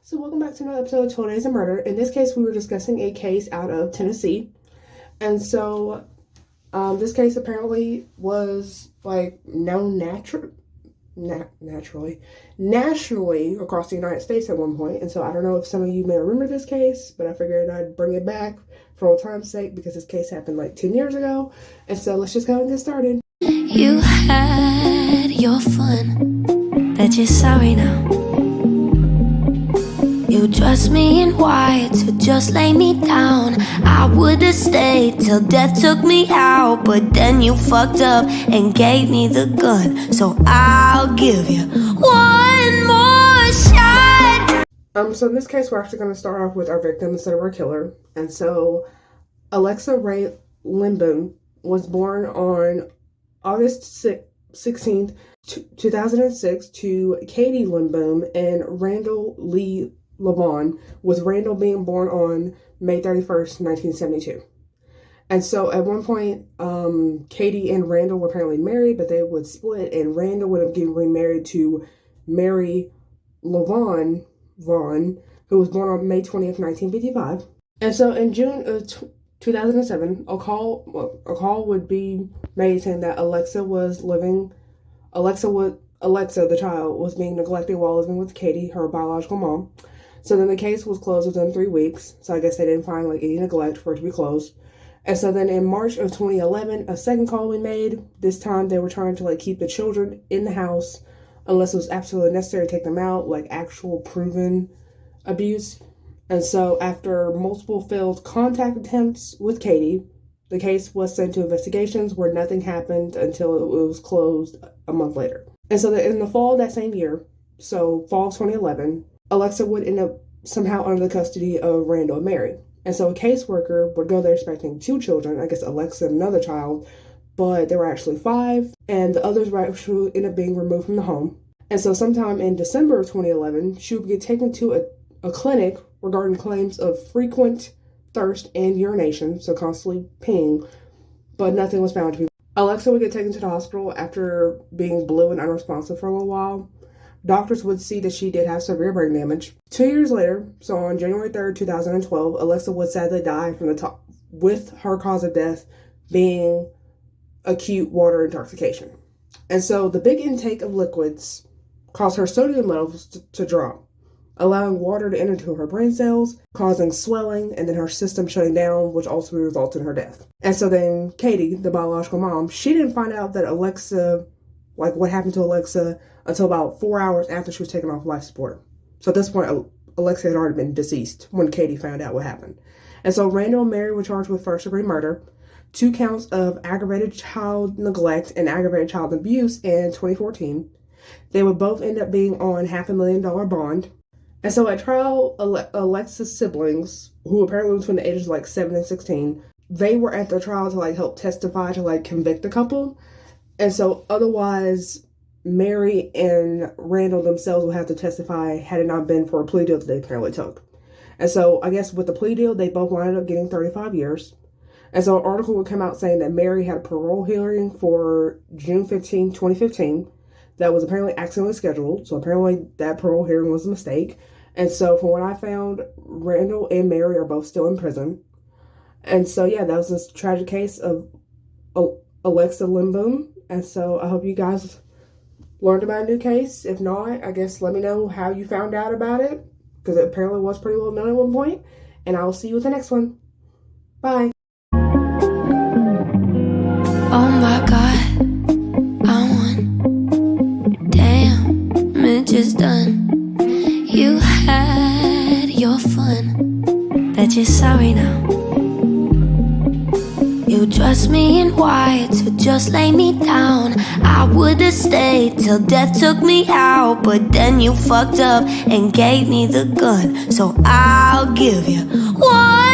So welcome back to another episode of 12 Days of Murder. In this case, we were discussing a case out of Tennessee. And so this case apparently was known nationally across the United States at one point. And so I don't know if some of you may remember this case, but I figured I'd bring it back for old time's sake because this case happened 10 years ago. And so let's just go and get started. You had your fun, but you're sorry now. You dressed me in white to just lay me down. I would've stayed till death took me out, but then you fucked up and gave me the gun. So I'll give you one more shot. So in this case, we're actually going to start off with our victim instead of our killer. And so Alexa Linboom was born on August 16th, 2006 to Katie Linboom and Randall Lee Lavonne, with Randall being born on May 31st, 1972. And so at one point, Katie and Randall were apparently married, but they would split, and Randall would have been remarried to Mary Lavonne, Vaughn, who was born on May 20th, 1955. And so in June of 2007, a call would be made saying that Alexa, the child, was being neglected while living with Katie, her biological mom. So then the case was closed within 3 weeks. So I guess they didn't find any neglect for it to be closed. And so then in March of 2011, a second call we made. This time they were trying to keep the children in the house unless it was absolutely necessary to take them out, actual proven abuse. And so after multiple failed contact attempts with Katie, the case was sent to investigations where nothing happened until it was closed a month later. And so in the fall of that same year, so fall of 2011, Alexa would end up somehow under the custody of Randall and Mary. And so a caseworker would go there expecting 2 children, I guess Alexa and another child, but there were actually 5, and the others would actually end up being removed from the home. And so sometime in December of 2011, she would get taken to a clinic regarding claims of frequent thirst and urination, so constantly peeing, but nothing was found to be. Alexa would get taken to the hospital after being blue and unresponsive for a little while. Doctors would see that she did have severe brain damage. 2 years later, so on January 3rd, 2012, Alexa would sadly die from with her cause of death being acute water intoxication. And so the big intake of liquids caused her sodium levels to drop, allowing water to enter into her brain cells, causing swelling, and then her system shutting down, which ultimately resulted in her death. And so then Katie, the biological mom, she didn't find out that Alexa, what happened to Alexa, until about 4 hours after she was taken off life support. So at this point, Alexa had already been deceased when Katie found out what happened. And so Randall and Mary were charged with first-degree murder, 2 counts of aggravated child neglect and aggravated child abuse in 2014. They would both end up being on $500,000 bond. And so at trial, Alexa's siblings, who apparently were between the ages of 7 and 16, they were at the trial to help testify to convict the couple. And so otherwise, Mary and Randall themselves would have to testify had it not been for a plea deal that they apparently took. And so I guess with the plea deal, they both lined up getting 35 years. And so an article would come out saying that Mary had a parole hearing for June 15, 2015 that was apparently accidentally scheduled. So apparently that parole hearing was a mistake. And so from what I found, Randall and Mary are both still in prison. And so yeah, that was this tragic case of Alexa Linboom. And so I hope you guys learned about a new case. If not, I guess let me know how you found out about it, because it apparently was pretty well known at one point. And I will see you with the next one. Bye. Oh my God, I won. Damn, it just done. You had your fun, but you're sorry now. You dressed me in white to just lay me down. I would've stayed till death took me out, but then you fucked up and gave me the gun. So I'll give you one